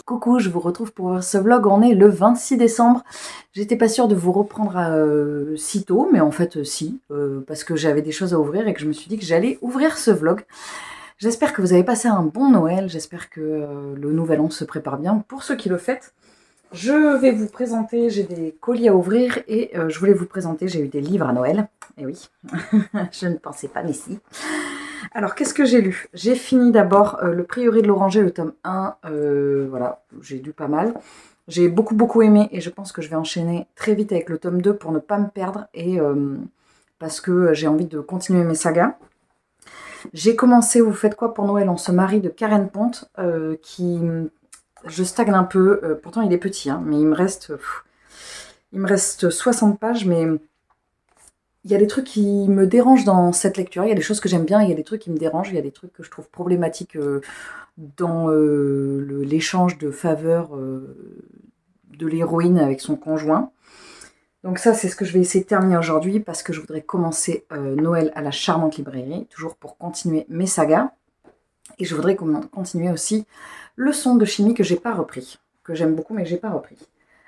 Coucou, je vous retrouve pour ce vlog. On est le 26 décembre. J'étais pas sûre de vous reprendre si tôt, mais en fait si, parce que j'avais des choses à ouvrir et que je me suis dit que j'allais ouvrir ce vlog. J'espère que vous avez passé un bon Noël, j'espère que le nouvel an se prépare bien. Pour ceux qui le fêtent, je vais vous présenter, j'ai des colis à ouvrir et je voulais vous présenter, j'ai eu des livres à Noël. Et oui, je ne pensais pas, mais si. Alors, qu'est-ce que j'ai lu? J'ai fini d'abord Le Prieuré de l'Oranger, le tome 1. Voilà, j'ai lu pas mal. J'ai beaucoup aimé et je pense que je vais enchaîner très vite avec le tome 2 pour ne pas me perdre et parce que j'ai envie de continuer mes sagas. J'ai commencé Vous faites quoi pour Noël? On se marie de Karen Ponte, qui... Je stagne un peu, pourtant il est petit, hein, mais il me reste 60 pages, mais il y a des trucs qui me dérangent dans cette lecture. Il y a des choses que j'aime bien, il y a des trucs qui me dérangent, il y a des trucs que je trouve problématiques dans l'échange de faveurs de l'héroïne avec son conjoint. Donc ça, c'est ce que je vais essayer de terminer aujourd'hui parce que je voudrais commencer Noël à la charmante librairie, toujours pour continuer mes sagas. Et je voudrais continuer aussi Leçons de chimie que j'ai pas repris, que j'aime beaucoup mais que j'ai pas repris.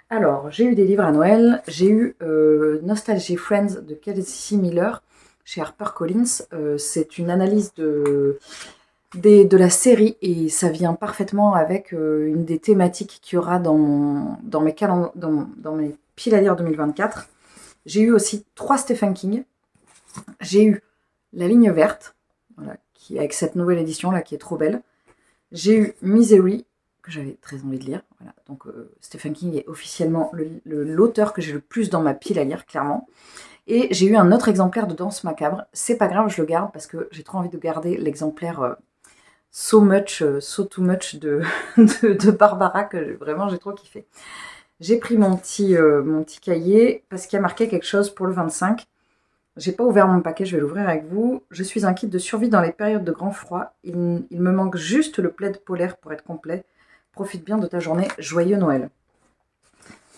Alors, j'ai eu des livres à Noël. J'ai eu Nostalgie Friends de Kelsey Miller chez HarperCollins. C'est une analyse de la série et ça vient parfaitement avec une des thématiques qu'il y aura dans mes piles à lire 2024. J'ai eu aussi 3 Stephen King. J'ai eu La Ligne Verte, voilà, avec cette nouvelle édition là qui est trop belle. J'ai eu Misery, que j'avais très envie de lire. Voilà. Donc Stephen King est officiellement l'auteur que j'ai le plus dans ma pile à lire, clairement. Et j'ai eu un autre exemplaire de Danse Macabre. C'est pas grave, je le garde parce que j'ai trop envie de garder l'exemplaire So Too Much de Barbara, que vraiment j'ai trop kiffé. J'ai pris mon petit cahier parce qu'il y a marqué quelque chose pour le 25. J'ai pas ouvert mon paquet, je vais l'ouvrir avec vous. Je suis un kit de survie dans les périodes de grand froid. Il me manque juste le plaid polaire pour être complet. Profite bien de ta journée. Joyeux Noël.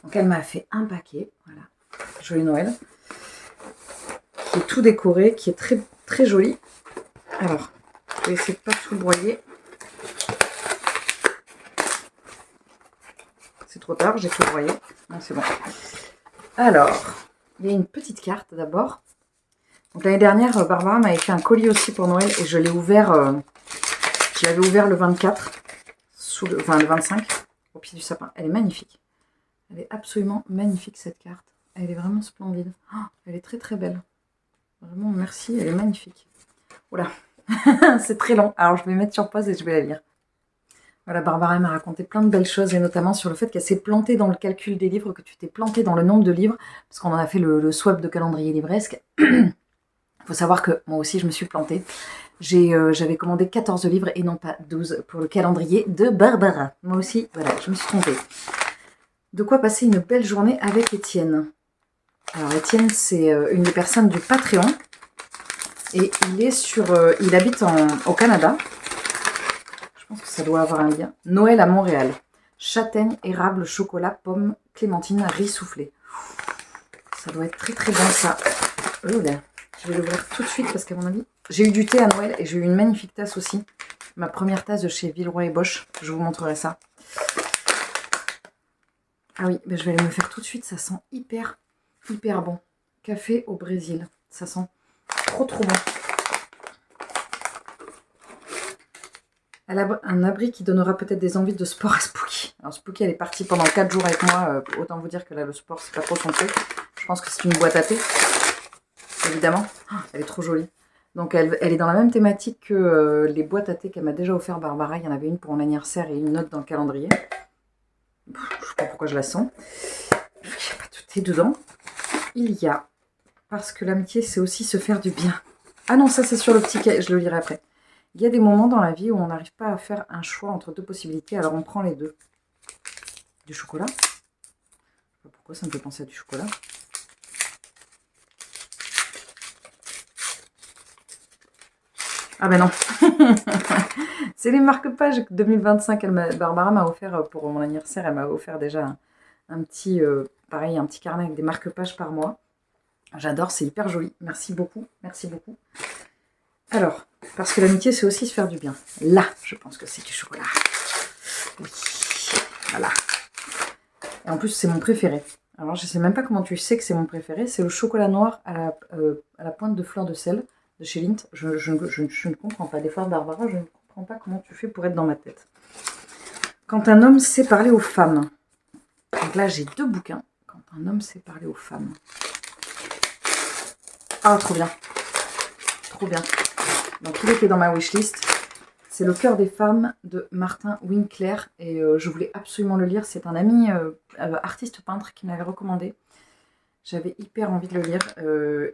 Donc elle m'a fait un paquet. Voilà. Joyeux Noël. Qui est tout décoré, qui est très joli. Alors, je vais essayer de pas tout broyer. C'est trop tard, j'ai tout broyé. Non, c'est bon. Alors, il y a une petite carte d'abord. Donc l'année dernière, Barbara m'avait fait un colis aussi pour Noël et je l'ai ouvert, je l'avais ouvert le 24, le 25, au pied du sapin. Elle est magnifique. Elle est absolument magnifique cette carte. Elle est vraiment splendide. Oh, elle est très belle. Vraiment, merci, elle est magnifique. Voilà, c'est très long. Alors je vais mettre sur pause et je vais la lire. Voilà, Barbara m'a raconté plein de belles choses et notamment sur le fait qu'elle s'est plantée dans le calcul des livres, que tu t'es plantée dans le nombre de livres, parce qu'on en a fait le swap de calendrier livresque. Il faut savoir que moi aussi je me suis plantée. J'avais commandé 14 livres et non pas 12 pour le calendrier de Barbara. Moi aussi, voilà, je me suis trompée. De quoi passer une belle journée avec Étienne. Alors Étienne, c'est une des personnes du Patreon. Et il habite au Canada. Je pense que ça doit avoir un lien. Noël à Montréal. Châtaigne, érable, chocolat, pomme, clémentine, riz soufflé. Ça doit être très bon ça. Oh là. Je vais l'ouvrir tout de suite parce qu'à mon avis, j'ai eu du thé à Noël et j'ai eu une magnifique tasse aussi. Ma première tasse de chez Villeroy et Bosch. Je vous montrerai ça. Ah oui, ben je vais aller me faire tout de suite. Ça sent hyper bon. Café au Brésil. Ça sent trop bon. Elle a un abri qui donnera peut-être des envies de sport à Spooky. Alors Spooky, elle est partie pendant 4 jours avec moi. Autant vous dire que là, le sport, c'est pas trop son truc. Je pense que c'est une boîte à thé. Évidemment, elle est trop jolie. Donc elle est dans la même thématique que les boîtes à thé qu'elle m'a déjà offert Barbara. Il y en avait une pour mon anniversaire et une autre dans le calendrier. Je ne sais pas pourquoi je la sens. Il n'y a pas de thé dedans. Il y a, parce que l'amitié c'est aussi se faire du bien. Ah non, ça c'est sur le petit cahier, je le lirai après. Il y a des moments dans la vie où on n'arrive pas à faire un choix entre 2 possibilités, alors on prend les 2. Du chocolat. Je ne sais pas pourquoi ça me fait penser à du chocolat. Ah ben non. C'est les marque-pages 2025. Barbara m'a offert pour mon anniversaire, elle m'a offert déjà un petit, pareil, un petit carnet avec des marque-pages par mois. J'adore, c'est hyper joli. Merci beaucoup, merci beaucoup. Alors, parce que l'amitié, c'est aussi se faire du bien. Là, je pense que c'est du chocolat. Oui, voilà. Et en plus, c'est mon préféré. Alors, je ne sais même pas comment tu sais que c'est mon préféré. C'est le chocolat noir à la pointe de fleur de sel de chez Lindt. Je ne comprends pas. Des fois, Barbara, je ne comprends pas comment tu fais pour être dans ma tête. Quand un homme sait parler aux femmes. Donc là, j'ai 2 bouquins. Quand un homme sait parler aux femmes. Ah, trop bien. Trop bien. Donc, il était dans ma wishlist. C'est Le cœur des femmes de Martin Winkler. Et je voulais absolument le lire. C'est un ami artiste peintre qui me l'avait recommandé. J'avais hyper envie de le lire.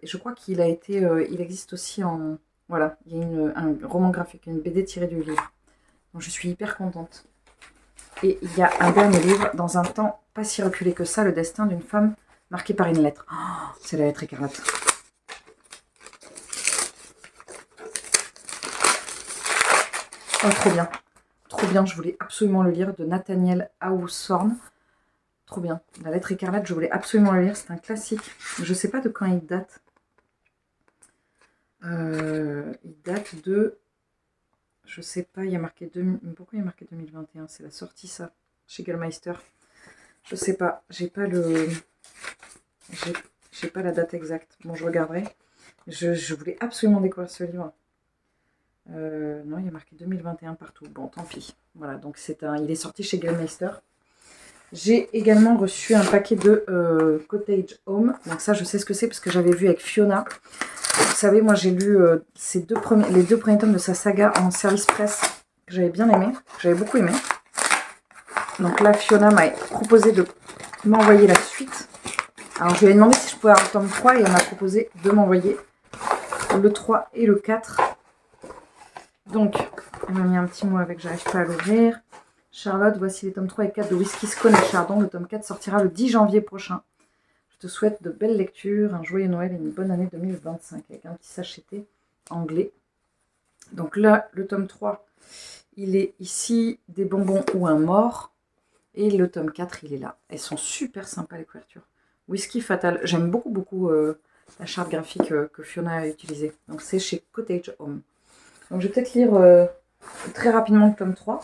Et je crois qu'il a été... il existe aussi en... Voilà, il y a un roman graphique, une BD tirée du livre. Donc je suis hyper contente. Et il y a un dernier livre, dans un temps pas si reculé que ça, Le destin d'une femme marquée par une lettre. Oh, c'est la lettre écarlate. Oh, trop bien. Trop bien, je voulais absolument le lire, de Nathaniel Hawthorne. Trop bien. La lettre écarlate, je voulais absolument le lire, c'est un classique. Je ne sais pas de quand il date. Il date de... Je sais pas, il y a marqué... Pourquoi il y a marqué 2021? C'est la sortie, ça, chez Gallmeister. Je sais pas, j'ai pas le... J'ai pas la date exacte. Bon, je regarderai. Je voulais absolument découvrir ce livre. Non, il y a marqué 2021 partout. Bon, tant pis. Voilà, donc il est sorti chez Gallmeister. J'ai également reçu un paquet de Cottage Home. Donc ça, je sais ce que c'est parce que j'avais vu avec Fiona. Vous savez, moi j'ai lu les 2 premiers tomes de sa saga en service presse que j'avais bien aimé, que j'avais beaucoup aimé. Donc là, Fiona m'a proposé de m'envoyer la suite. Alors je lui ai demandé si je pouvais avoir le tome 3 et elle m'a proposé de m'envoyer le 3 et le 4. Donc, elle m'a mis un petit mot avec, j'arrive pas à l'ouvrir. Charlotte, voici les tomes 3 et 4 de Whisky, Scone et Chardon. Le tome 4 sortira le 10 janvier prochain. Je te souhaite de belles lectures, un joyeux Noël et une bonne année 2025 avec un petit sacheté anglais. Donc là, le tome 3, il est ici, des bonbons ou un mort. Et le tome 4, il est là. Elles sont super sympas les couvertures. Whisky Fatal, j'aime beaucoup la charte graphique que Fiona a utilisée. Donc c'est chez Cottage Home. Donc je vais peut-être lire très rapidement le tome 3.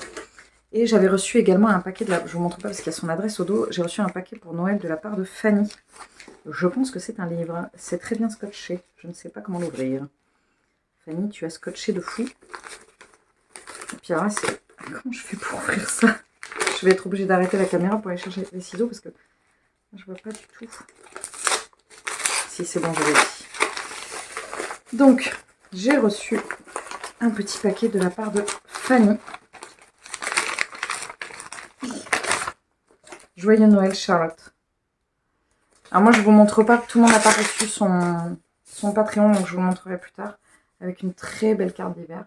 Et j'avais reçu également un paquet je ne vous montre pas parce qu'il y a son adresse au dos. J'ai reçu un paquet pour Noël de la part de Fanny. Je pense que c'est un livre. C'est très bien scotché. Je ne sais pas comment l'ouvrir. Fanny, tu as scotché de fou. Et puis alors là, comment je fais pour ouvrir ça? Je vais être obligée d'arrêter la caméra pour aller chercher les ciseaux parce que je vois pas du tout. Si, c'est bon, je l'ai dit. Donc, j'ai reçu un petit paquet de la part de Fanny. Joyeux Noël, Charlotte. Alors moi, je ne vous montre pas, tout le monde n'a pas reçu son Patreon, donc je vous le montrerai plus tard, avec une très belle carte d'hiver.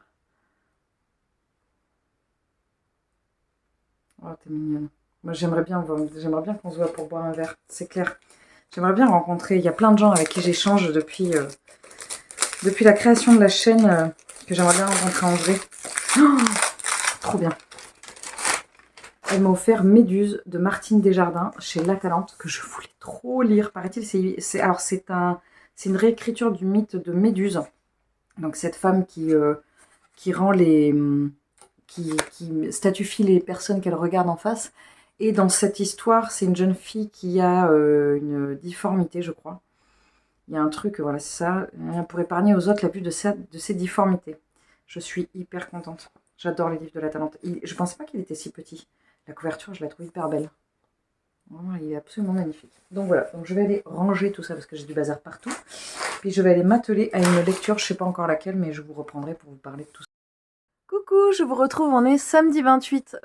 Oh, t'es mignonne. Moi, j'aimerais bien qu'on se voit pour boire un verre, c'est clair. J'aimerais bien rencontrer, il y a plein de gens avec qui j'échange depuis la création de la chaîne, que j'aimerais bien rencontrer en vrai. Oh, trop bien. Elle m'a offert Méduse de Martine Desjardins chez La Talente, que je voulais trop lire, paraît-il. C'est une réécriture du mythe de Méduse. Donc cette femme qui rend qui statufie les personnes qu'elle regarde en face. Et dans cette histoire, c'est une jeune fille qui a une difformité, je crois. Il y a un truc, voilà, c'est ça, pour épargner aux autres la vue de ces difformités. Je suis hyper contente. J'adore les livres de La Talente. Je ne pensais pas qu'il était si petit. La couverture, je la trouve hyper belle. Vraiment, il est absolument magnifique. Donc voilà, donc je vais aller ranger tout ça parce que j'ai du bazar partout. Puis je vais aller m'atteler à une lecture, je ne sais pas encore laquelle, mais je vous reprendrai pour vous parler de tout ça. Coucou, je vous retrouve, on est samedi 28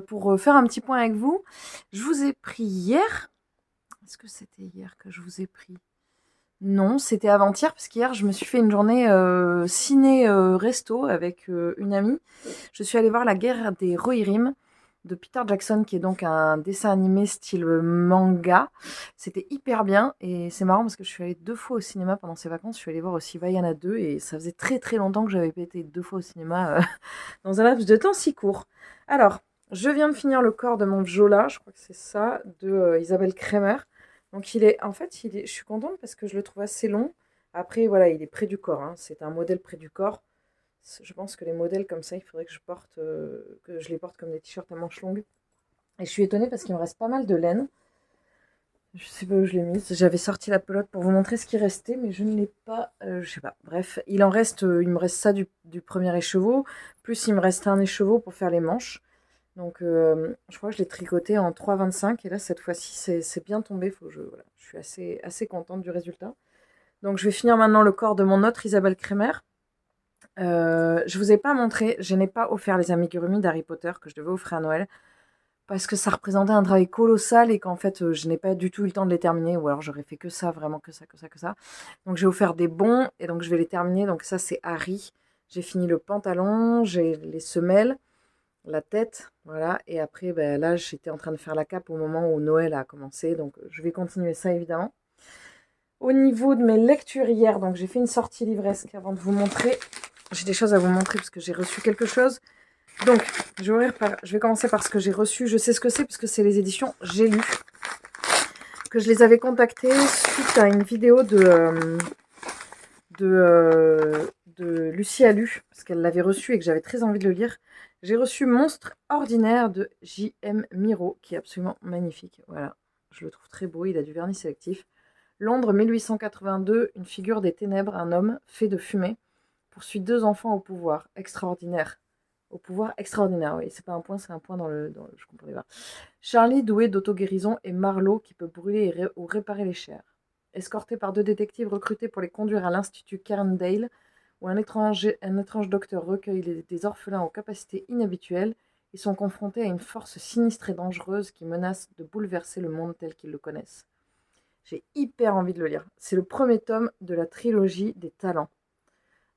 pour faire un petit point avec vous. Je vous ai pris hier. Est-ce que c'était hier que je vous ai pris? Non, c'était avant-hier, parce qu'hier, je me suis fait une journée ciné-resto avec une amie. Je suis allée voir La Guerre des Rohirrim. de Peter Jackson, qui est donc un dessin animé style manga. C'était hyper bien et c'est marrant parce que je suis allée 2 fois au cinéma pendant ces vacances. Je suis allée voir aussi Vaiana 2 et ça faisait très très longtemps que j'avais pas été 2 fois au cinéma dans un laps de temps si court. Alors, je viens de finir le corps de mon Vjola, je crois que c'est ça, de Isabelle Kremer. Donc en fait, je suis contente parce que je le trouve assez long. Après, voilà, il est près du corps, hein. C'est un modèle près du corps. Je pense que les modèles comme ça, il faudrait que je les porte comme des t-shirts à manches longues. Et je suis étonnée parce qu'il me reste pas mal de laine. Je sais pas où je l'ai mise. J'avais sorti la pelote pour vous montrer ce qui restait, mais je ne l'ai pas. Je sais pas. Bref, il me reste ça du premier écheveau. Plus il me reste un écheveau pour faire les manches. Donc je crois que je l'ai tricoté en 3,25. Et là, cette fois-ci, c'est bien tombé. Voilà, je suis assez contente du résultat. Donc je vais finir maintenant le corps de mon autre Isabelle Kremer. Je vous ai pas montré, je n'ai pas offert les amigurumi d'Harry Potter que je devais offrir à Noël parce que ça représentait un travail colossal et qu'en fait je n'ai pas du tout eu le temps de les terminer ou alors j'aurais fait que ça, vraiment que ça, que ça, que ça. Donc j'ai offert des bons et donc je vais les terminer. Donc ça c'est Harry. J'ai fini le pantalon, j'ai les semelles, la tête, voilà. Et après ben, là j'étais en train de faire la cape au moment où Noël a commencé. Donc je vais continuer ça évidemment. Au niveau de mes lectures hier, donc j'ai fait une sortie livresque avant de vous montrer. J'ai des choses à vous montrer parce que j'ai reçu quelque chose. Donc, je vais commencer par ce que j'ai reçu. Je sais ce que c'est puisque c'est les éditions J'ai lu. Que je les avais contactées suite à une vidéo de Lucie Alu, parce qu'elle l'avait reçu et que j'avais très envie de le lire. J'ai reçu Monstre ordinaire de J.M. Miro, qui est absolument magnifique. Voilà, je le trouve très beau, il a du vernis sélectif. Londres 1882, une figure des ténèbres, un homme fait de fumée, poursuit 2 enfants au pouvoir extraordinaire. Au pouvoir extraordinaire, oui, c'est pas un point, c'est un point je comprenais pas. Charlie, doué d'auto-guérison, et Marlowe, qui peut brûler ou réparer les chairs. Escortés par 2 détectives recrutés pour les conduire à l'Institut Cairndale, où un étrange docteur recueille des orphelins aux capacités inhabituelles, ils sont confrontés à une force sinistre et dangereuse qui menace de bouleverser le monde tel qu'ils le connaissent. J'ai hyper envie de le lire. C'est le premier tome de la trilogie des talents.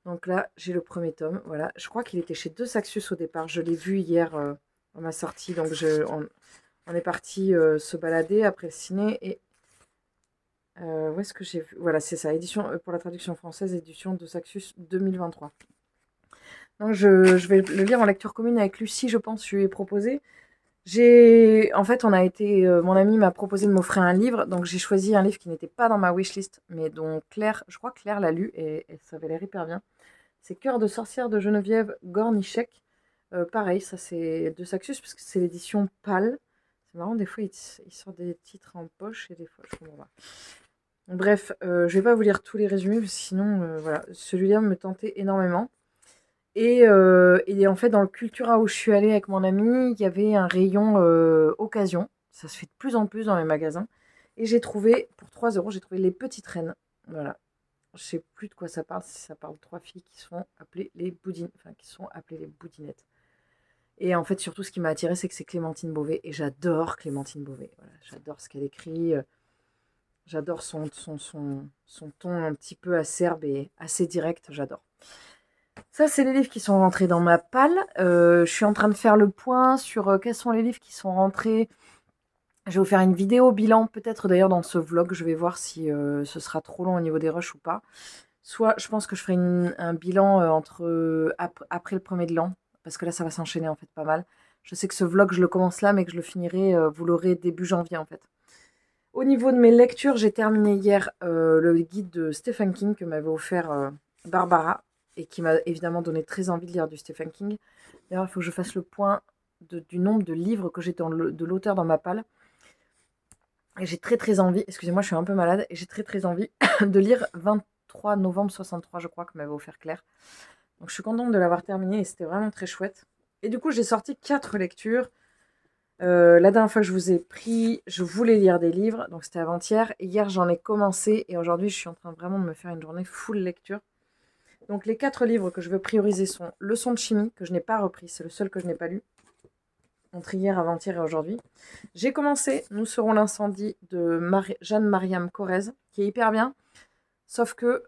Donc là, j'ai le premier tome. Voilà, je crois qu'il était chez De Saxus au départ. Je l'ai vu hier à ma sortie. Donc on est parti se balader après le ciné. Et où est-ce que j'ai vu? Voilà, c'est ça. Édition pour la traduction française, édition De Saxus 2023. Donc je vais le lire en lecture commune avec Lucie, je pense. Je lui ai proposé. En fait, mon ami m'a proposé de m'offrir un livre, donc j'ai choisi un livre qui n'était pas dans ma wishlist, mais dont Claire, je crois que Claire l'a lu et ça avait l'air hyper bien. C'est Cœur de sorcière de Geneviève Gornichek. Pareil, ça c'est de Saxus parce que c'est l'édition pâle. C'est marrant, des fois il sort des titres en poche et des fois je comprends pas. Bref, je vais pas vous lire tous les résumés, parce que sinon, voilà, celui-là me tentait énormément. Et en fait, dans le Cultura où je suis allée avec mon ami, il y avait un rayon occasion. Ça se fait de plus en plus dans les magasins. Et j'ai trouvé, pour 3 euros, j'ai trouvé Les Petites Reines. Voilà. Je sais plus de quoi ça parle, si ça parle de 3 filles qui sont appelées les boudinettes. Et en fait, surtout, ce qui m'a attiré, c'est que c'est Clémentine Beauvais. Et j'adore Clémentine Beauvais. Voilà, j'adore ce qu'elle écrit. J'adore son ton un petit peu acerbe et assez direct. J'adore. Ça, c'est les livres qui sont rentrés dans ma palle. Je suis en train de faire le point sur quels sont les livres qui sont rentrés. Je vais vous faire une vidéo bilan, peut-être d'ailleurs dans ce vlog. Je vais voir si ce sera trop long au niveau des rushs ou pas. Soit, je pense que je ferai un bilan après le premier de l'an, parce que là, ça va s'enchaîner en fait pas mal. Je sais que ce vlog, je le commence là, mais que je le finirai, vous l'aurez début janvier en fait. Au niveau de mes lectures, j'ai terminé hier le guide de Stephen King que m'avait offert Barbara et qui m'a évidemment donné très envie de lire du Stephen King. D'ailleurs, il faut que je fasse le point du nombre de livres que j'ai de l'auteur dans ma palle. Et j'ai très très envie, excusez-moi, je suis un peu malade, et j'ai très très envie de lire 23 novembre 63, je crois, que m'avait offert Claire. Donc je suis contente de l'avoir terminé et c'était vraiment très chouette. Et du coup, j'ai sorti 4 lectures. La dernière fois que je vous ai pris, je voulais lire des livres, donc c'était avant-hier. Hier, j'en ai commencé et aujourd'hui, je suis en train vraiment de me faire une journée full lecture. Donc les 4 livres que je veux prioriser sont Leçons de chimie, que je n'ai pas repris, c'est le seul que je n'ai pas lu, entre hier, avant-hier et aujourd'hui. J'ai commencé Nous serons l'incendie de Jeanne-Mariam Corrèze, qui est hyper bien, sauf que,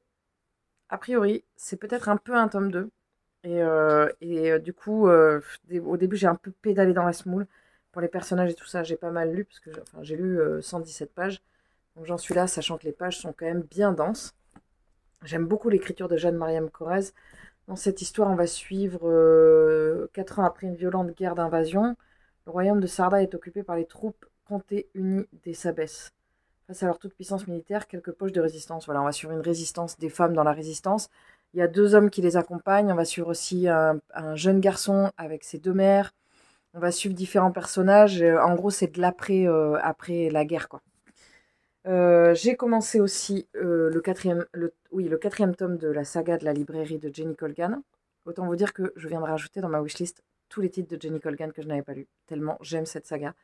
a priori, c'est peut-être un peu un tome 2. Du coup, au début, j'ai un peu pédalé dans la semoule. Pour les personnages et tout ça, j'ai pas mal lu, parce que j'ai lu 117 pages. Donc j'en suis là, sachant que les pages sont quand même bien denses. J'aime beaucoup l'écriture de Jeanne-Mariam Corrèze. Dans cette histoire, on va suivre 4 ans après une violente guerre d'invasion. Le royaume de Sarda est occupé par les troupes comté unies des Sabès. Face à leur toute-puissance militaire, quelques poches de résistance. Voilà, on va suivre une résistance des femmes dans la résistance. Il y a 2 hommes qui les accompagnent. On va suivre aussi un jeune garçon avec ses 2 mères. On va suivre différents personnages. En gros, c'est de l'après après la guerre, quoi. J'ai commencé aussi le quatrième tome de la saga de la librairie de Jenny Colgan. Autant vous dire que je viens de rajouter dans ma wishlist tous les titres de Jenny Colgan que je n'avais pas lus, tellement j'aime cette saga.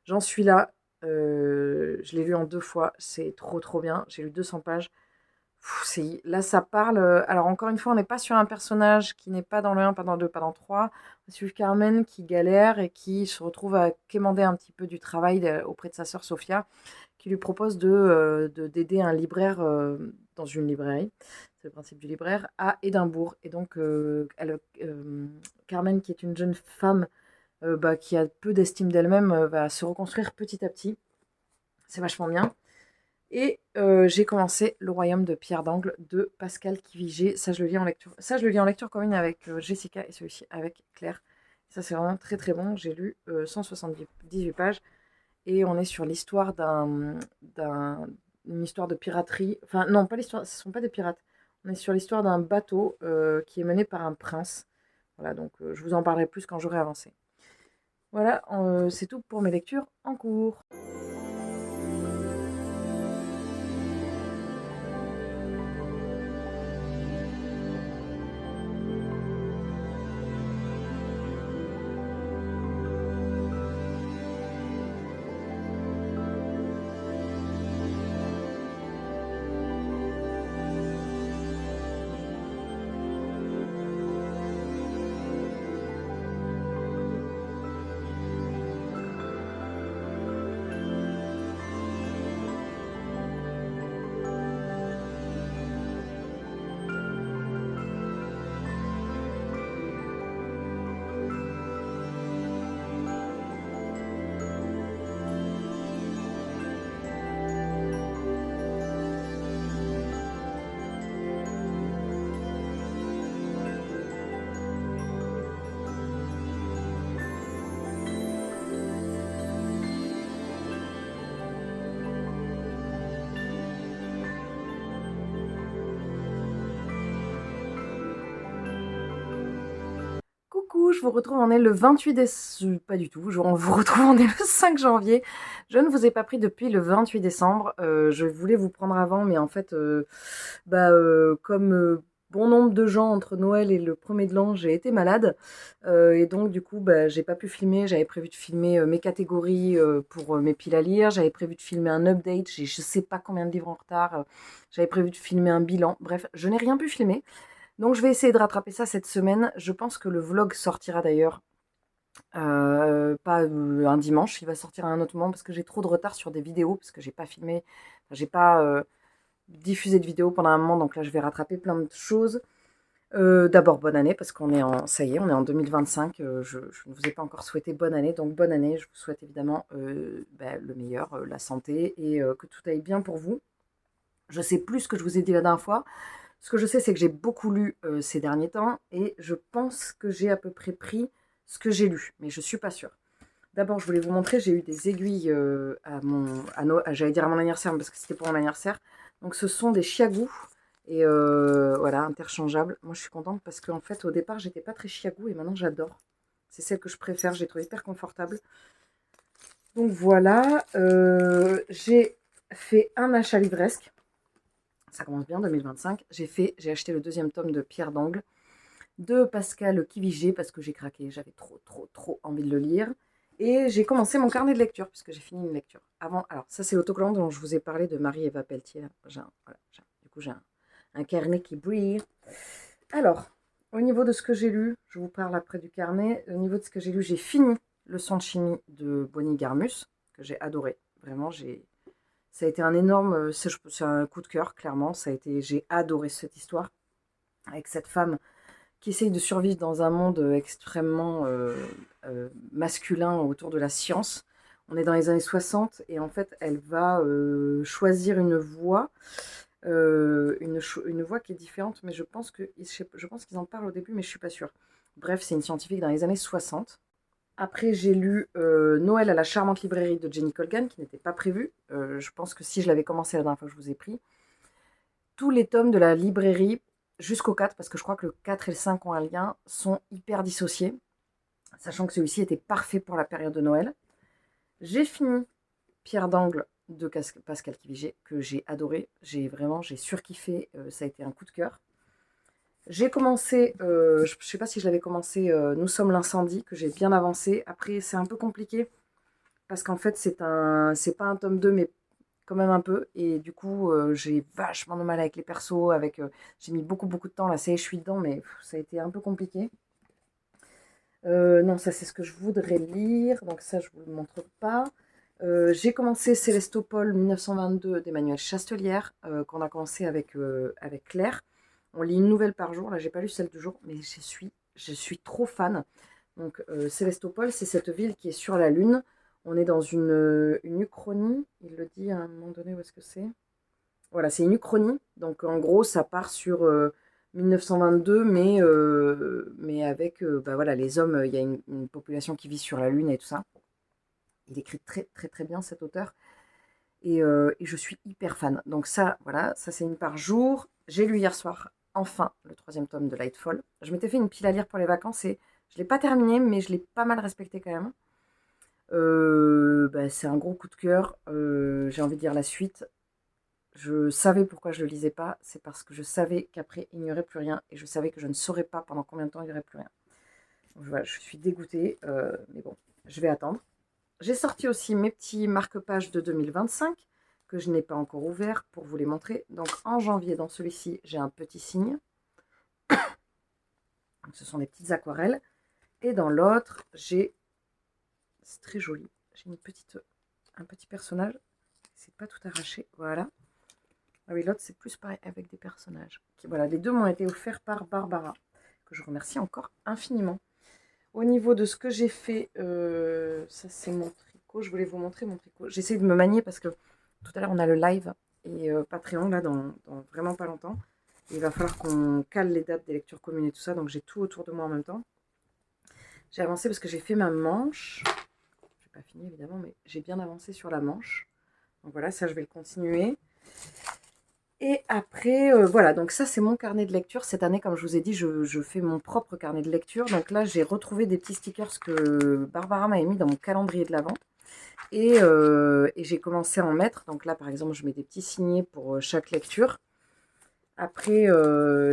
J'en suis là, je l'ai lu en 2 fois, c'est trop trop bien. J'ai lu 200 pages. Là, ça parle. Alors, encore une fois, on n'est pas sur un personnage qui n'est pas dans le 1, pas dans le 2, pas dans le 3. On suit Carmen qui galère et qui se retrouve à quémander un petit peu du travail auprès de sa sœur Sophia, qui lui propose d'aider un libraire dans une librairie. C'est le principe du libraire, à Édimbourg. Et donc, Carmen, qui est une jeune femme qui a peu d'estime d'elle-même, va se reconstruire petit à petit. C'est vachement bien. Et j'ai commencé Le Royaume de Pierre d'Angle de Pascal Quivigé. Ça, je le lis en lecture. Ça, je le lis en lecture commune avec Jessica et celui-ci avec Claire. Ça, c'est vraiment très très bon. J'ai lu 178 pages et on est sur l'histoire une histoire de piraterie. Enfin, non, pas l'histoire. Ce ne sont pas des pirates. On est sur l'histoire d'un bateau qui est mené par un prince. Voilà, donc je vous en parlerai plus quand j'aurai avancé. Voilà, c'est tout pour mes lectures en cours. Coucou, je vous retrouve, on est le 28 décembre, pas du tout, on vous retrouve, on est le 5 janvier. Je ne vous ai pas pris depuis le 28 décembre, je voulais vous prendre avant, mais en fait, comme bon nombre de gens entre Noël et le premier de l'an, j'ai été malade, et donc du coup, j'ai pas pu filmer, j'avais prévu de filmer mes catégories pour mes piles à lire, j'avais prévu de filmer un update, j'ai je sais pas combien de livres en retard, j'avais prévu de filmer un bilan, bref, je n'ai rien pu filmer. Donc je vais essayer de rattraper ça cette semaine. Je pense que le vlog sortira d'ailleurs, pas un dimanche, il va sortir à un autre moment parce que j'ai trop de retard sur des vidéos, parce que j'ai pas filmé, enfin, j'ai pas diffusé de vidéos pendant un moment, donc là je vais rattraper plein de choses. D'abord bonne année, parce qu'on est ça y est, on est en 2025, je ne vous ai pas encore souhaité bonne année, donc bonne année, je vous souhaite évidemment le meilleur, la santé, et que tout aille bien pour vous. Je sais plus ce que je vous ai dit la dernière fois. Ce que je sais, c'est que j'ai beaucoup lu ces derniers temps et je pense que j'ai à peu près pris ce que j'ai lu, mais je ne suis pas sûre. D'abord, je voulais vous montrer, j'ai eu des aiguilles j'allais dire à mon anniversaire, parce que c'était pour mon anniversaire. Donc, ce sont des chiagous et voilà, interchangeables. Moi, je suis contente parce qu'en fait, au départ, j'étais pas très chiagou et maintenant, j'adore. C'est celle que je préfère, j'ai trouvé hyper confortable. Donc, voilà, j'ai fait un achat livresque. Ça commence bien, 2025. J'ai acheté le 2e tome de Pierre d'Angle, de Pascal Quivigé, parce que j'ai craqué, j'avais trop envie de le lire. Et j'ai commencé mon carnet de lecture, puisque j'ai fini une lecture. Alors ça c'est l'autocollant dont je vous ai parlé de Marie-Eva Pelletier. Du coup j'ai un carnet qui brille. Alors, au niveau de ce que j'ai lu, je vous parle après du carnet. Au niveau de ce que j'ai lu, j'ai fini Leçon de chimie de Bonnie Garmus, que j'ai adoré. Vraiment, ça a été un énorme, c'est un coup de cœur, clairement. J'ai adoré cette histoire avec cette femme qui essaye de survivre dans un monde extrêmement masculin autour de la science. On est dans les années 60 et en fait, elle va choisir une voie, une voie qui est différente, mais je pense qu'ils en parlent au début, mais je suis pas sûre. Bref, c'est une scientifique dans les années 60. Après, j'ai lu Noël à la charmante librairie de Jenny Colgan, qui n'était pas prévu. Je pense que si je l'avais commencé la dernière fois que je vous ai pris, tous les tomes de la librairie, jusqu'au 4, parce que je crois que le 4 et le 5 ont un lien, sont hyper dissociés, sachant que celui-ci était parfait pour la période de Noël. J'ai fini Pierre d'Angle de Pascal Quivigé, que j'ai adoré. J'ai surkiffé, ça a été un coup de cœur. J'ai commencé, je ne sais pas si je l'avais commencé, Nous sommes l'incendie, que j'ai bien avancé. Après, c'est un peu compliqué, parce qu'en fait, c'est pas un tome 2, mais quand même un peu. Et du coup, j'ai vachement de mal avec les persos, j'ai mis beaucoup, beaucoup de temps. Là, ça y est, je suis dedans, mais ça a été un peu compliqué. Non, ça, c'est ce que je voudrais lire. Donc ça, je ne vous le montre pas. J'ai commencé Célestopol 1922 d'Emmanuel Chastelière, qu'on a commencé avec Claire. On lit une nouvelle par jour. Là, j'ai pas lu celle du jour, mais je suis trop fan. Donc, Célestopol, c'est cette ville qui est sur la Lune. On est dans une uchronie. Il le dit à un moment donné, où est-ce que c'est? Voilà, c'est une uchronie. Donc, en gros, ça part sur 1922, mais avec bah, voilà, les hommes. Il y a une population qui vit sur la Lune et tout ça. Il écrit très, très, très bien, cet auteur. Et je suis hyper fan. Donc ça, voilà, ça c'est une par jour. J'ai lu hier soir, enfin, le 3e tome de Lightfall. Je m'étais fait une pile à lire pour les vacances et je ne l'ai pas terminé, mais je l'ai pas mal respecté quand même. Bah, c'est un gros coup de cœur. J'ai envie de dire la suite. Je savais pourquoi je ne le lisais pas. C'est parce que je savais qu'après, il n'y aurait plus rien. Et je savais que je ne saurais pas pendant combien de temps il n'y aurait plus rien. Donc, voilà, je suis dégoûtée. Mais bon, je vais attendre. J'ai sorti aussi mes petits marque-pages de 2025 que je n'ai pas encore ouverts pour vous les montrer. Donc en janvier, dans celui-ci, j'ai un petit signe. Donc, ce sont des petites aquarelles. Et dans l'autre, c'est très joli. J'ai un petit personnage. C'est pas tout arraché. Voilà. Ah oui, l'autre, c'est plus pareil avec des personnages. Okay, voilà, les deux m'ont été offerts par Barbara, que je remercie encore infiniment. Au niveau de ce que j'ai fait, ça c'est mon tricot. Je voulais vous montrer mon tricot. J'essaie de me manier parce que tout à l'heure on a le live et Patreon là dans vraiment pas longtemps. Il va falloir qu'on cale les dates des lectures communes et tout ça. Donc j'ai tout autour de moi en même temps. J'ai avancé parce que j'ai fait ma manche. Je n'ai pas fini évidemment, mais j'ai bien avancé sur la manche. Donc voilà, ça je vais le continuer. Et après, voilà, donc ça c'est mon carnet de lecture. Cette année, comme je vous ai dit, je fais mon propre carnet de lecture. Donc là, j'ai retrouvé des petits stickers que Barbara m'avait mis dans mon calendrier de l'Avent. Et j'ai commencé à en mettre. Donc là, par exemple, je mets des petits signets pour chaque lecture. Après,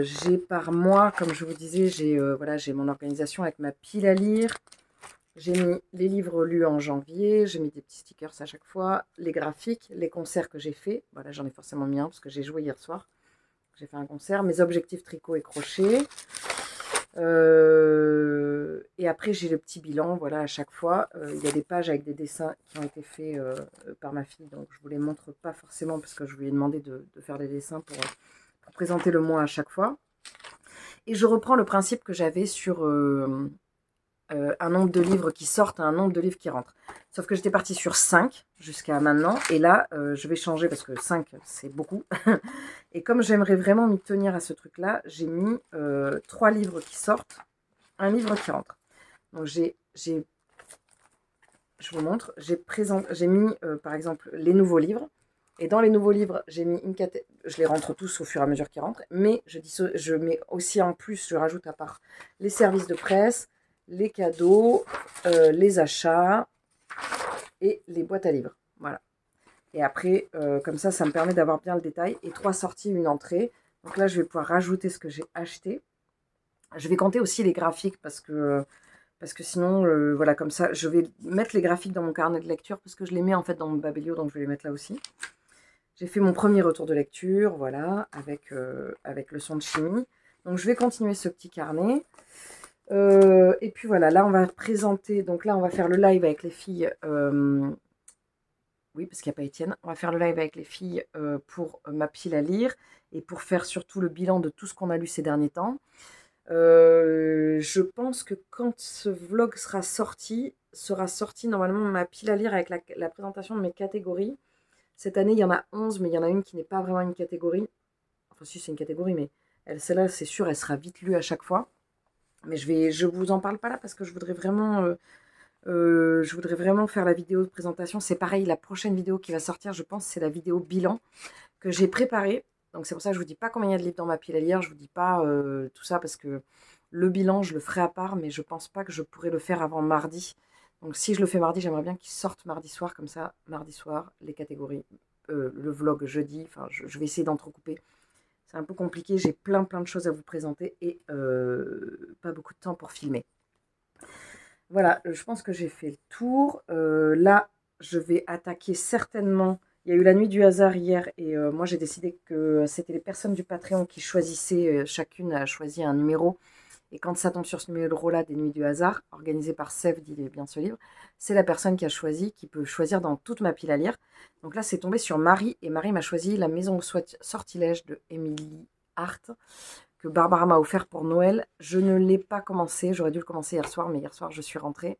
j'ai par mois, comme je vous disais, voilà, j'ai mon organisation avec ma pile à lire. J'ai mis les livres lus en janvier, j'ai mis des petits stickers à chaque fois, les graphiques, les concerts que j'ai faits. Voilà, j'en ai forcément mis un parce que j'ai joué hier soir. J'ai fait un concert, mes objectifs tricot et crochet. Et après, j'ai le petit bilan, voilà, à chaque fois. Il y a des pages avec des dessins qui ont été faits par ma fille, donc je ne vous les montre pas forcément parce que je lui ai demandé de faire des dessins pour présenter le mois à chaque fois. Et je reprends le principe que j'avais sur un nombre de livres qui sortent à un nombre de livres qui rentrent. Sauf que j'étais partie sur 5 jusqu'à maintenant. Et là, je vais changer parce que 5, c'est beaucoup. Et comme j'aimerais vraiment m'y tenir à ce truc-là, j'ai mis 3 livres qui sortent, un livre qui rentre. Donc, je vous montre, j'ai mis, par exemple, les nouveaux livres. Et dans les nouveaux livres, j'ai mis une catégorie. Je les rentre tous au fur et à mesure qu'ils rentrent. Mais je mets aussi en plus, je rajoute à part les services de presse, les cadeaux, les achats et les boîtes à livres. Voilà. Et après, comme ça me permet d'avoir bien le détail. Et 3 sorties, une entrée. Donc là, je vais pouvoir rajouter ce que j'ai acheté. Je vais compter aussi les graphiques parce que sinon, voilà, comme ça, je vais mettre les graphiques dans mon carnet de lecture parce que je les mets en fait dans mon Babelio, donc je vais les mettre là aussi. J'ai fait mon premier retour de lecture, voilà, avec leçon de chimie. Donc je vais continuer ce petit carnet. Et puis voilà, là on va présenter, donc là on va faire le live avec les filles, oui parce qu'il n'y a pas Étienne, on va faire le live avec les filles pour ma pile à lire et pour faire surtout le bilan de tout ce qu'on a lu ces derniers temps. Je pense que quand ce vlog sera sorti normalement ma pile à lire avec la présentation de mes catégories. Cette année, il y en a 11, mais il y en a une qui n'est pas vraiment une catégorie. Enfin, si, c'est une catégorie, mais celle-là, c'est sûr, elle sera vite lue à chaque fois. Mais je vous en parle pas là parce que je voudrais vraiment faire la vidéo de présentation. C'est pareil, la prochaine vidéo qui va sortir, je pense, c'est la vidéo bilan que j'ai préparée. Donc c'est pour ça que je vous dis pas combien il y a de livres dans ma pile à lire. Je vous dis pas tout ça parce que le bilan, je le ferai à part, mais je pense pas que je pourrai le faire avant mardi. Donc si je le fais mardi, j'aimerais bien qu'il sorte mardi soir, comme ça, mardi soir, les catégories, le vlog jeudi. Enfin, je vais essayer d'entrecouper. C'est un peu compliqué, j'ai plein de choses à vous présenter et pas beaucoup de temps pour filmer. Voilà, je pense que j'ai fait le tour. Là, je vais attaquer certainement. Il y a eu la nuit du hasard hier et moi j'ai décidé que c'était les personnes du Patreon qui choisissaient, chacune a choisi un numéro. Et quand ça tombe sur ce numéro-là des nuits du hasard, organisé par Sève, dit bien ce livre, c'est la personne qui a choisi, qui peut choisir dans toute ma pile à lire. Donc là, c'est tombé sur Marie et Marie m'a choisi La Maison au Sortilège de Émilie Hart, que Barbara m'a offert pour Noël. Je ne l'ai pas commencé, j'aurais dû le commencer hier soir, mais hier soir, je suis rentrée.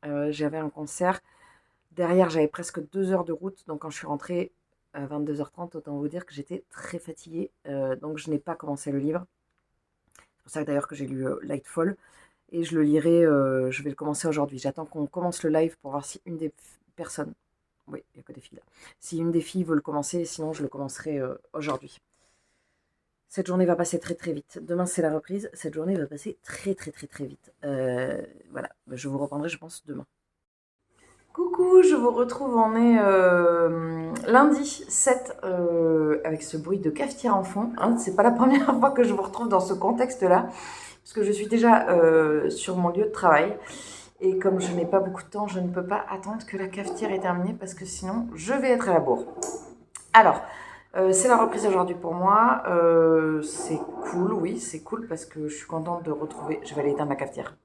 J'avais un concert. Derrière, j'avais presque 2 heures de route, donc quand je suis rentrée à 22h30, autant vous dire que j'étais très fatiguée, donc je n'ai pas commencé le livre. C'est pour ça d'ailleurs que j'ai lu Lightfall, et je le lirai, je vais le commencer aujourd'hui. J'attends qu'on commence le live pour voir si une des personnes, oui, il n'y a que des filles là, si une des filles veut le commencer, sinon je le commencerai aujourd'hui. Cette journée va passer très vite. Demain, c'est la reprise. Cette journée va passer très vite. Voilà, je vous reprendrai, je pense, demain. Coucou, je vous retrouve, on est lundi 7 avec ce bruit de cafetière en fond. Hein, c'est pas la première fois que je vous retrouve dans ce contexte-là, parce que je suis déjà sur mon lieu de travail. Et comme je n'ai pas beaucoup de temps, je ne peux pas attendre que la cafetière est terminée, parce que sinon, je vais être à la bourre. Alors, c'est la reprise aujourd'hui pour moi. C'est cool, oui, c'est cool parce que je suis contente de retrouver. Je vais aller éteindre la cafetière.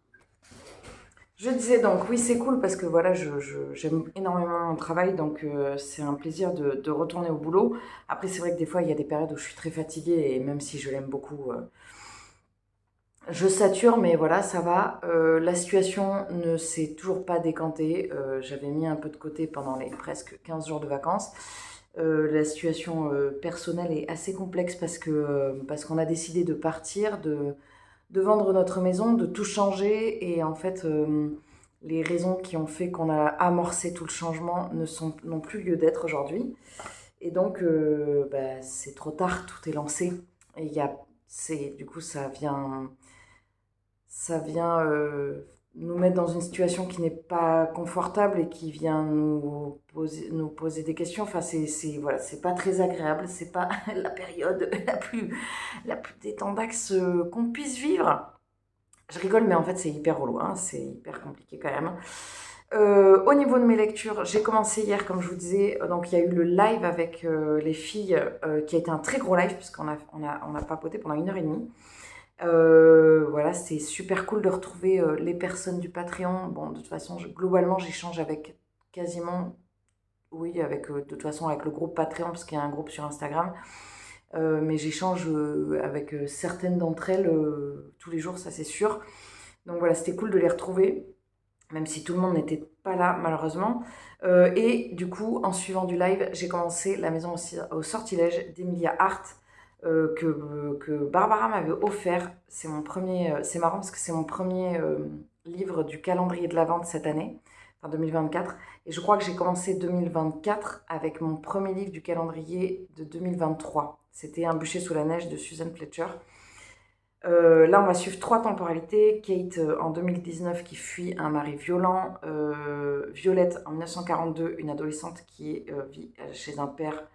Je disais donc, oui, c'est cool parce que voilà, j'aime énormément mon travail, donc c'est un plaisir de retourner au boulot. Après, c'est vrai que des fois, il y a des périodes où je suis très fatiguée et même si je l'aime beaucoup, je sature, mais voilà, ça va. La situation ne s'est toujours pas décantée. J'avais mis un peu de côté pendant les presque 15 jours de vacances. La situation personnelle est assez complexe parce qu'on a décidé de partir, de vendre notre maison, de tout changer. Et en fait, les raisons qui ont fait qu'on a amorcé tout le changement n'ont plus lieu d'être aujourd'hui. Et donc, c'est trop tard, tout est lancé. Et du coup, ça vient nous mettre dans une situation qui n'est pas confortable et qui vient nous poser des questions. Enfin, voilà, c'est pas très agréable, c'est pas la période la plus détendaxe qu'on puisse vivre. Je rigole, mais en fait, c'est hyper relou, hein, c'est hyper compliqué quand même. Au niveau de mes lectures, j'ai commencé hier, comme je vous disais, donc il y a eu le live avec les filles, qui a été un très gros live, puisqu'on a papoté pendant 1h30. Voilà, c'est super cool de retrouver les personnes du Patreon. Bon, de toute façon, globalement, j'échange avec quasiment, oui, de toute façon, avec le groupe Patreon, parce qu'il y a un groupe sur Instagram. Mais j'échange avec certaines d'entre elles tous les jours, ça c'est sûr. Donc voilà, c'était cool de les retrouver, même si tout le monde n'était pas là, malheureusement. Et du coup, en suivant du live, j'ai commencé La Maison au Sortilège d'Emilia Hart. Que Barbara m'avait offert. C'est c'est marrant parce que c'est mon premier livre du calendrier de l'Avent de cette année, enfin 2024. Et je crois que j'ai commencé 2024 avec mon premier livre du calendrier de 2023. C'était Un bûcher sous la neige de Susan Fletcher. Là, on va suivre 3 temporalités. Kate en 2019 qui fuit un mari violent. Violette en 1942, une adolescente qui vit chez un père.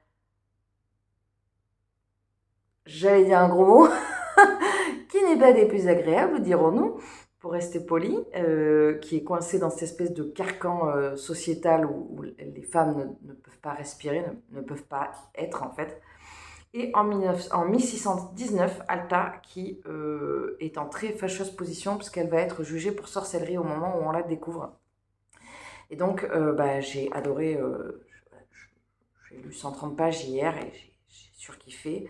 J'allais dire un gros mot, qui n'est pas des plus agréables, dirons-nous, pour rester poli, qui est coincé dans cette espèce de carcan sociétal où les femmes ne peuvent pas respirer, ne peuvent pas être en fait. Et en 1619, Alta, qui est en très fâcheuse position, puisqu'elle va être jugée pour sorcellerie au moment où on la découvre. Et donc, j'ai adoré, j'ai lu 130 pages hier et j'ai surkiffé.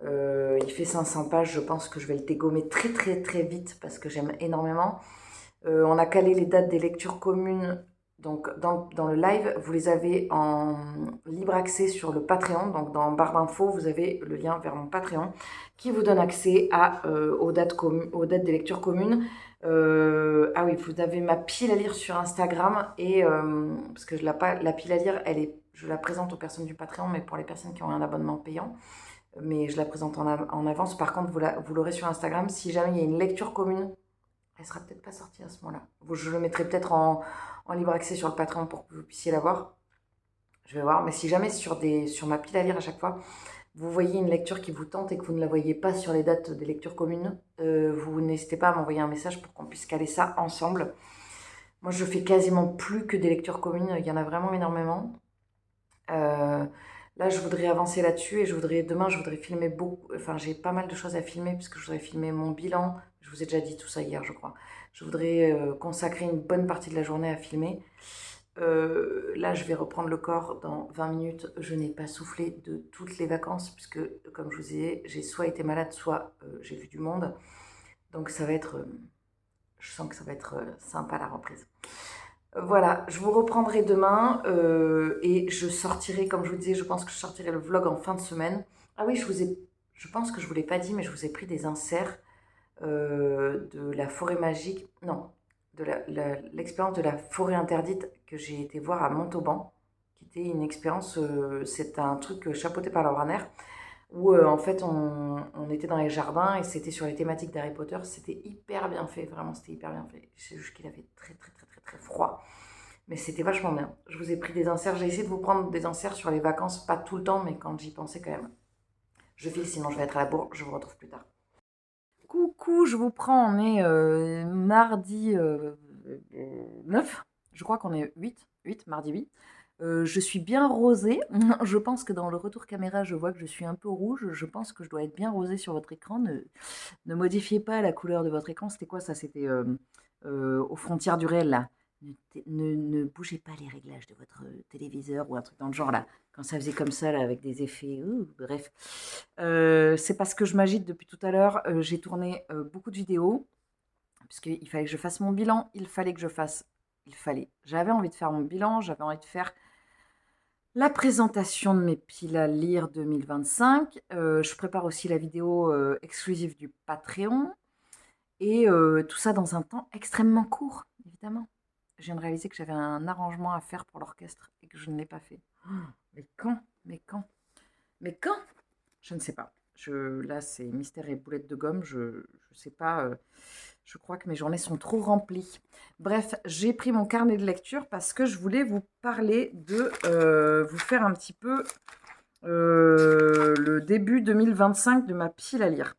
Il fait 500 pages, je pense que je vais le dégommer très très très vite parce que j'aime énormément. On a calé les dates des lectures communes. Donc dans le live, vous les avez en libre accès sur le Patreon. Donc dans barre d'infos, vous avez le lien vers mon Patreon qui vous donne accès aux dates des lectures communes. Ah oui, vous avez ma pile à lire sur Instagram et parce que la pile à lire, je la présente aux personnes du Patreon, mais pour les personnes qui ont un abonnement payant. Mais je la présente en avance. Par contre, vous l'aurez sur Instagram. Si jamais il y a une lecture commune, elle sera peut-être pas sortie à ce moment-là. Je le mettrai peut-être en libre accès sur le Patreon pour que vous puissiez la voir. Je vais voir. Mais si jamais sur ma pile à lire à chaque fois, vous voyez une lecture qui vous tente et que vous ne la voyez pas sur les dates des lectures communes, vous n'hésitez pas à m'envoyer un message pour qu'on puisse caler ça ensemble. Moi, je fais quasiment plus que des lectures communes. Il y en a vraiment énormément. Là, je voudrais avancer là-dessus et demain, je voudrais filmer beaucoup. Enfin, j'ai pas mal de choses à filmer puisque je voudrais filmer mon bilan. Je vous ai déjà dit tout ça hier, je crois. Je voudrais consacrer une bonne partie de la journée à filmer. Là, je vais reprendre le corps dans 20 minutes. Je n'ai pas soufflé de toutes les vacances puisque, comme je vous disais, j'ai soit été malade, soit j'ai vu du monde. Donc, ça va être. Je sens que ça va être sympa la reprise. Voilà, je vous reprendrai demain et je sortirai, comme je vous disais, je pense que je sortirai le vlog en fin de semaine. Ah oui, je pense que je ne vous l'ai pas dit, mais je vous ai pris des inserts de la forêt magique, non, de l'expérience de la forêt interdite que j'ai été voir à Montauban, qui était une expérience, c'est un truc chapeauté par Laura Nair, où en fait on était dans les jardins et c'était sur les thématiques d'Harry Potter. C'était hyper bien fait, vraiment c'était hyper bien fait. C'est juste qu'il avait très très très très très froid, mais c'était vachement bien. Je vous ai pris des inserts, j'ai essayé de vous prendre des inserts sur les vacances, pas tout le temps, mais quand j'y pensais quand même. Je file, sinon je vais être à la bourre, je vous retrouve plus tard. Coucou, je vous prends, on est mardi 9, je crois qu'on est 8, mardi 8. Je suis bien rosée. Je pense que dans le retour caméra, je vois que je suis un peu rouge. Je pense que je dois être bien rosée sur votre écran. Ne modifiez pas la couleur de votre écran. C'était quoi ça? C'était aux frontières du réel là. Ne bougez pas les réglages de votre téléviseur ou un truc dans le genre là. Quand ça faisait comme ça là avec des effets. Bref. C'est parce que je m'agite depuis tout à l'heure. J'ai tourné beaucoup de vidéos. Puisqu'il fallait que je fasse mon bilan. J'avais envie de faire mon bilan. J'avais envie de faire la présentation de mes piles à lire 2025. Je prépare aussi la vidéo exclusive du Patreon. Et tout ça dans un temps extrêmement court, évidemment. Je viens de réaliser que j'avais un arrangement à faire pour l'orchestre et que je ne l'ai pas fait. Mais quand? Mais quand? Mais quand? Je ne sais pas. Là, c'est mystère et boulette de gomme. Je ne sais pas. Je crois que mes journées sont trop remplies. Bref, j'ai pris mon carnet de lecture parce que je voulais vous parler vous faire un petit peu le début 2025 de ma pile à lire.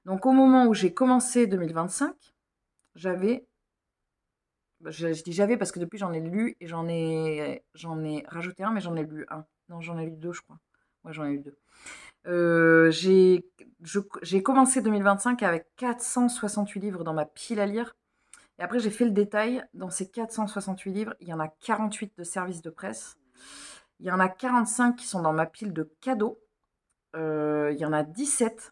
Donc, au moment où j'ai commencé 2025, j'avais. Je dis j'avais parce que depuis j'en ai lu et j'en ai rajouté un, mais j'en ai lu un. Non, j'en ai lu deux, je crois. Ouais, j'en ai lu deux. J'ai commencé 2025 avec 468 livres dans ma pile à lire. Et après, j'ai fait le détail. Dans ces 468 livres, il y en a 48 de services de presse. Il y en a 45 qui sont dans ma pile de cadeaux. Il y en a 17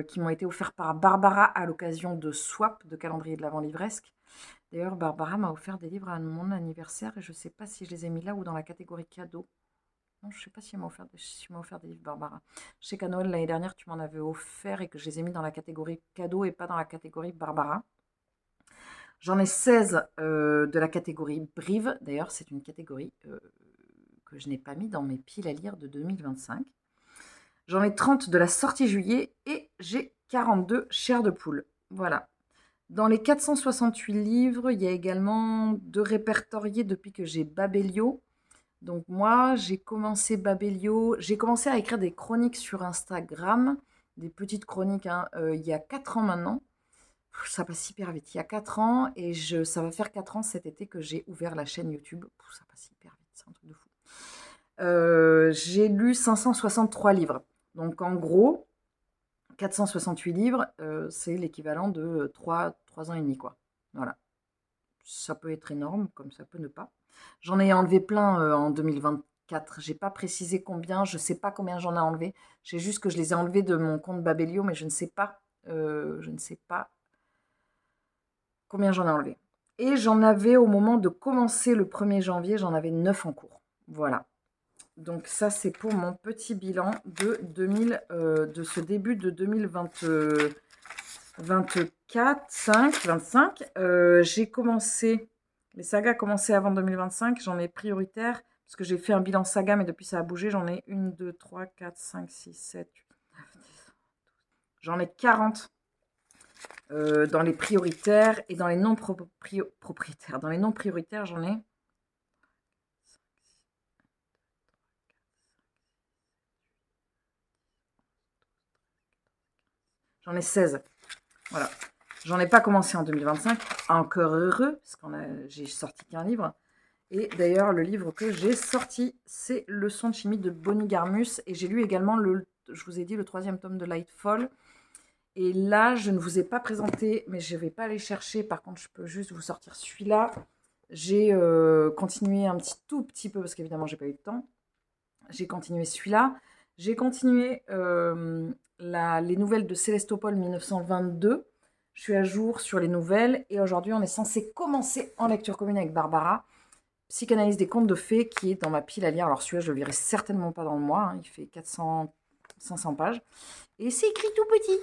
qui m'ont été offerts par Barbara à l'occasion de Swap, de calendrier de l'Avent livresque. D'ailleurs, Barbara m'a offert des livres à mon anniversaire et je ne sais pas si je les ai mis là ou dans la catégorie cadeaux. Non, je ne sais pas si elle m'a offert des livres, Barbara. Je sais qu'à Noël, l'année dernière, tu m'en avais offert et que je les ai mis dans la catégorie cadeaux et pas dans la catégorie Barbara. J'en ai 16 de la catégorie Brive. D'ailleurs, c'est une catégorie que je n'ai pas mis dans mes piles à lire de 2025. J'en ai 30 de la sortie juillet et j'ai 42 chairs de poule. Voilà. Dans les 468 livres, il y a également 2 répertoriés depuis que j'ai Babelio. Donc moi, j'ai commencé Babelio, j'ai commencé à écrire des chroniques sur Instagram, des petites chroniques, il y a 4 ans maintenant. Ça passe hyper vite. Il y a 4 ans et ça va faire 4 ans cet été que j'ai ouvert la chaîne YouTube. Ça passe hyper vite, c'est un truc de fou. J'ai lu 563 livres. Donc en gros, 468 livres, c'est l'équivalent de 3 ans et demi, quoi. Voilà. Ça peut être énorme, comme ça peut ne pas. J'en ai enlevé plein en 2024, 4. J'ai pas précisé combien, je sais pas combien j'en ai enlevé. J'ai juste que je les ai enlevés de mon compte Babelio, mais je ne sais pas combien j'en ai enlevé. Et j'en avais au moment de commencer le 1er janvier, j'en avais 9 en cours. Voilà. Donc ça, c'est pour mon petit bilan de de ce début de 2024, 25. J'ai commencé, les sagas commencé avant 2025, j'en ai prioritaire, parce que j'ai fait un bilan saga, mais depuis ça a bougé, j'en ai 1, 2, 3, 4, 5, 6, 7, 8, 9, 10. J'en ai 40 dans les prioritaires, et dans les non propriétaires. Dans les non prioritaires, j'en ai... J'en ai 16. Voilà. J'en ai pas commencé en 2025. Encore heureux, parce que j'ai sorti qu'un livre. Et d'ailleurs, le livre que j'ai sorti, c'est Leçons de chimie de Bonnie Garmus. Et j'ai lu également, je vous ai dit, le 3e tome de Lightfall. Et là, je ne vous ai pas présenté, mais je ne vais pas aller chercher. Par contre, je peux juste vous sortir celui-là. J'ai continué un tout petit peu, parce qu'évidemment, j'ai pas eu de temps. J'ai continué celui-là. J'ai continué les nouvelles de Célestopol 1922. Je suis à jour sur les nouvelles. Et aujourd'hui, on est censé commencer en lecture commune avec Barbara. Psychanalyse des contes de fées, qui est dans ma pile à lire. Alors celui-là, je le lirai certainement pas dans le mois. Hein. Il fait 500 pages. Et c'est écrit tout petit.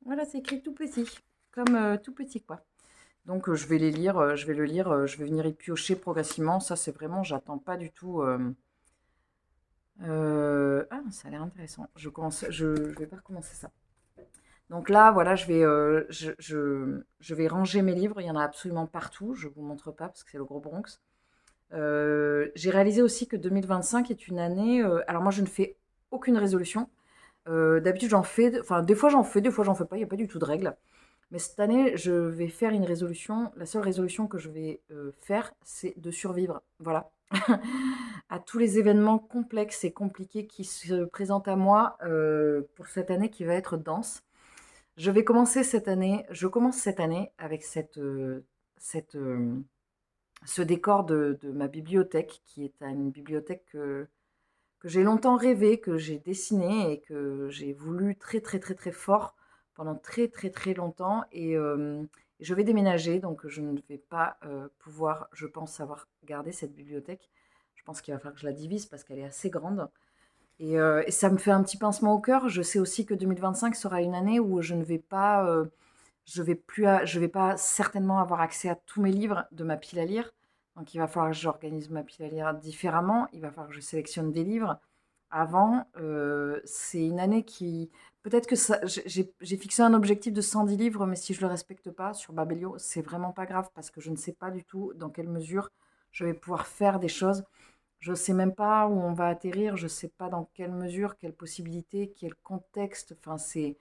Voilà, c'est écrit tout petit. Comme tout petit, quoi. Donc je vais les lire, je vais le lire, je vais venir y piocher progressivement. Ça, c'est vraiment, j'attends pas du tout... Ah, ça a l'air intéressant. Je vais pas recommencer ça. Donc là, voilà, je vais ranger mes livres. Il y en a absolument partout. Je vous montre pas parce que c'est le gros Bronx. J'ai réalisé aussi que 2025 est une année... alors moi, je ne fais aucune résolution. D'habitude, j'en fais... Enfin, des fois, j'en fais, des fois, j'en fais pas. Il n'y a pas du tout de règle. Mais cette année, je vais faire une résolution. La seule résolution que je vais faire, c'est de survivre. Voilà. À tous les événements complexes et compliqués qui se présentent à moi pour cette année qui va être dense. Je commence cette année avec ce décor de ma bibliothèque, qui est une bibliothèque que j'ai longtemps rêvé, que j'ai dessiné et que j'ai voulu très très très très fort pendant très très très longtemps. Et je vais déménager, donc je ne vais pas pouvoir, je pense, savoir garder cette bibliothèque. Je pense qu'il va falloir que je la divise parce qu'elle est assez grande. Et ça me fait un petit pincement au cœur. Je sais aussi que 2025 sera une année où je ne vais pas, je vais pas certainement avoir accès à tous mes livres de ma pile à lire. Donc il va falloir que j'organise ma pile à lire différemment. Il va falloir que je sélectionne des livres avant. C'est une année qui... Peut-être que j'ai fixé un objectif de 110 livres, mais si je ne le respecte pas sur Babelio, c'est vraiment pas grave parce que je ne sais pas du tout dans quelle mesure je vais pouvoir faire des choses. Je ne sais même pas où on va atterrir, je ne sais pas dans quelle mesure, quelle possibilité, quel contexte. Enfin, c'est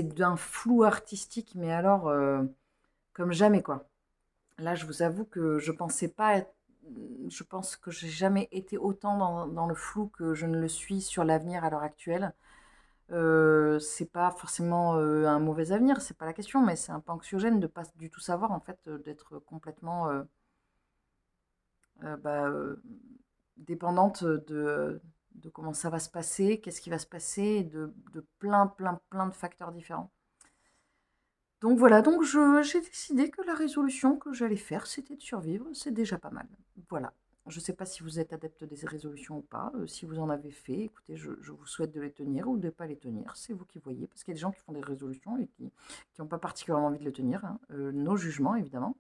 d'un flou artistique, mais alors, comme jamais, quoi. Là, je vous avoue que je pensais pas je pense que j'ai jamais été autant dans le flou que je ne le suis sur l'avenir à l'heure actuelle. C'est pas forcément un mauvais avenir, c'est pas la question, mais c'est un peu anxiogène de pas du tout savoir, en fait, d'être complètement bah, dépendante de comment ça va se passer, qu'est-ce qui va se passer, de plein, plein, plein de facteurs différents. Donc voilà, donc j'ai décidé que la résolution que j'allais faire, c'était de survivre. C'est déjà pas mal. Voilà. Je ne sais pas si vous êtes adepte des résolutions ou pas. Si vous en avez fait, écoutez, je vous souhaite de les tenir ou de ne pas les tenir. C'est vous qui voyez. Parce qu'il y a des gens qui font des résolutions et qui n'ont pas particulièrement envie de les tenir. Hein. Nos jugements, évidemment.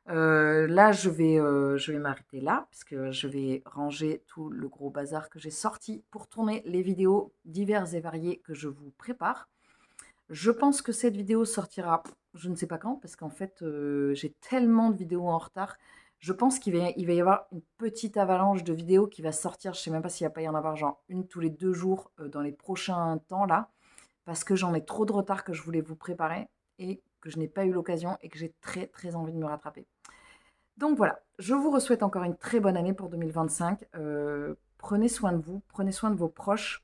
Là, je vais m'arrêter là, puisque je vais ranger tout le gros bazar que j'ai sorti pour tourner les vidéos diverses et variées que je vous prépare. Je pense que cette vidéo sortira, je ne sais pas quand, parce qu'en fait, j'ai tellement de vidéos en retard. Je pense qu'il va y avoir une petite avalanche de vidéos qui va sortir. Je ne sais même pas s'il va pas y en avoir genre une tous les 2 jours dans les prochains temps là, parce que j'en ai trop de retard que je voulais vous préparer et que je n'ai pas eu l'occasion et que j'ai très très envie de me rattraper. Donc voilà, je vous souhaite encore une très bonne année pour 2025. Prenez soin de vous, prenez soin de vos proches.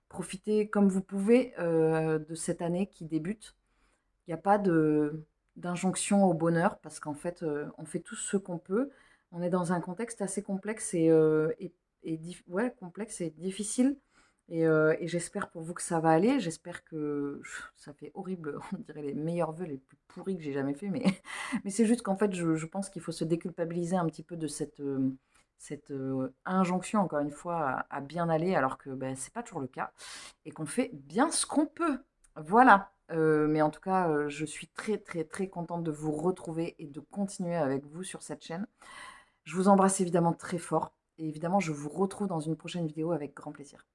Profitez comme vous pouvez de cette année qui débute. Il n'y a pas d'injonction au bonheur parce qu'en fait, on fait tout ce qu'on peut. On est dans un contexte assez complexe ouais, complexe et difficile. Et j'espère pour vous que ça va aller. J'espère que ça fait horrible, on dirait les meilleurs vœux les plus pourris que j'ai jamais fait, mais, mais c'est juste qu'en fait, je pense qu'il faut se déculpabiliser un petit peu de cette injonction, encore une fois, à bien aller, alors que ben, c'est pas toujours le cas, et qu'on fait bien ce qu'on peut. Voilà. Mais en tout cas, je suis très très très contente de vous retrouver et de continuer avec vous sur cette chaîne. Je vous embrasse évidemment très fort et évidemment je vous retrouve dans une prochaine vidéo avec grand plaisir.